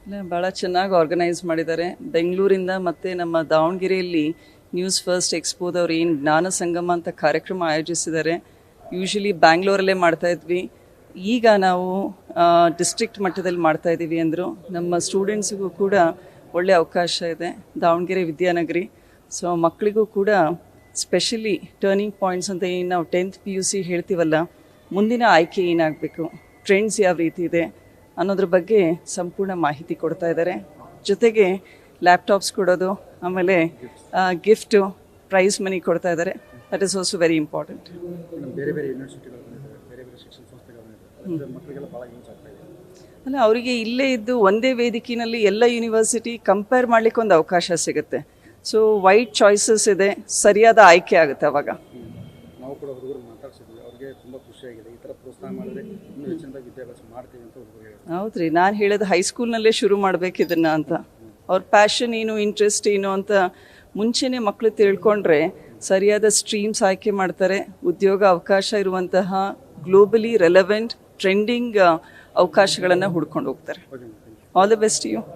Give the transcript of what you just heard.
ಇಲ್ಲ, ಭಾಳ ಚೆನ್ನಾಗಿ ಆರ್ಗನೈಸ್ ಮಾಡಿದ್ದಾರೆ. ಬೆಂಗಳೂರಿಂದ ಮತ್ತು ನಮ್ಮ ದಾವಣಗೆರೆಯಲ್ಲಿ ನ್ಯೂಸ್ ಫಸ್ಟ್ ಎಕ್ಸ್ಪೋದವ್ರು ಏನು ಜ್ಞಾನ ಸಂಗಮ ಅಂತ ಕಾರ್ಯಕ್ರಮ ಆಯೋಜಿಸಿದ್ದಾರೆ. ಯೂಶ್ವಲಿ ಬ್ಯಾಂಗ್ಳೂರಲ್ಲೇ ಮಾಡ್ತಾಯಿದ್ವಿ, ಈಗ ನಾವು ಡಿಸ್ಟ್ರಿಕ್ಟ್ ಮಟ್ಟದಲ್ಲಿ ಮಾಡ್ತಾಯಿದ್ದೀವಿ ಅಂದರು. ನಮ್ಮ ಸ್ಟೂಡೆಂಟ್ಸಿಗೂ ಕೂಡ ಒಳ್ಳೆಯ ಅವಕಾಶ ಇದೆ. ದಾವಣಗೆರೆ ವಿದ್ಯಾನಗರಿ, ಸೊ ಮಕ್ಕಳಿಗೂ ಕೂಡ ಸ್ಪೆಷಲಿ ಟರ್ನಿಂಗ್ ಪಾಯಿಂಟ್ಸ್ ಅಂತ ಏನು ನಾವು 10th PUC ಹೇಳ್ತೀವಲ್ಲ, ಮುಂದಿನ ಆಯ್ಕೆ ಏನಾಗಬೇಕು, ಟ್ರೆಂಡ್ಸ್ ಯಾವ ರೀತಿ ಇದೆ ಅನ್ನೋದ್ರ ಬಗ್ಗೆ ಸಂಪೂರ್ಣ ಮಾಹಿತಿ ಕೊಡ್ತಾ ಇದ್ದಾರೆ. ಜೊತೆಗೆ ಲ್ಯಾಪ್ಟಾಪ್ಸ್ ಕೊಡೋದು, ಆಮೇಲೆ ಗಿಫ್ಟು, ಪ್ರೈಸ್ ಮನಿ ಕೊಡ್ತಾ ಇದ್ದಾರೆ. That is also very important. ಬೇರೆ ಬೇರೆ ಯೂನಿವರ್ಸಿಟಿಗಳು ಬೇರೆ ಬೇರೆ ಶಿಕ್ಷಣ ಸಂಸ್ಥೆಗಳು ಮಕ್ಕಳಿಗೆಲ್ಲ ಭಾಳ ಯೂಸ್ ಆಗ್ತಾ ಇದೆ. ಅಲ್ಲ, ಅವರಿಗೆ ಇಲ್ಲೇ ಇದ್ದು ಒಂದೇ ವೇದಿಕೆಯಲ್ಲಿ ಎಲ್ಲ ಯೂನಿವರ್ಸಿಟಿ ಕಂಪೇರ್ ಮಾಡಲಿಕ್ಕೆ ಒಂದು ಅವಕಾಶ ಸಿಗುತ್ತೆ. ಸೊ ವೈಡ್ ಚಾಯ್ಸಸ್ ಇದೆ, ಸರಿಯಾದ ಆಯ್ಕೆ ಆಗುತ್ತೆ ಅವಾಗ. ನಾವು ಕೂಡ ಹುಡುಗರು ಮಾತಾಡ್ಸಿದ್ವಿ, ಅವ್ರಿಗೆ ತುಂಬ ಖುಷಿಯಾಗಿದೆ. ಈ ಥರ ಪ್ರೋತ್ಸಾಹ ಮಾಡಿದ್ರೆ ಇನ್ನೂ ಹೆಚ್ಚಿನದಾಗಿ ವಿದ್ಯಾಭ್ಯಾಸ ಮಾಡ್ತೀವಿ ಅಂತ ಹುಡುಗರು ಹೇಳಿದ್ರು. ಹೌದ್ರಿ, ನಾನು ಹೇಳೋದು ಹೈಸ್ಕೂಲ್ನಲ್ಲೇ ಶುರು ಮಾಡಬೇಕು ಇದನ್ನು ಅಂತ. ಅವ್ರ ಪ್ಯಾಷನ್ ಏನು, ಇಂಟ್ರೆಸ್ಟ್ ಏನು ಅಂತ ಮುಂಚೆನೇ ಮಕ್ಕಳು ತಿಳ್ಕೊಂಡ್ರೆ ಸರಿಯಾದ ಸ್ಟ್ರೀಮ್ಸ್ ಆಯ್ಕೆ ಮಾಡ್ತಾರೆ. ಉದ್ಯೋಗ ಅವಕಾಶ ಇರುವಂತಹ ಗ್ಲೋಬಲಿ ರೆಲೆವೆಂಟ್ ಟ್ರೆಂಡಿಂಗ್ ಅವಕಾಶಗಳನ್ನು ಹುಡ್ಕೊಂಡು ಹೋಗ್ತಾರೆ. All the best you.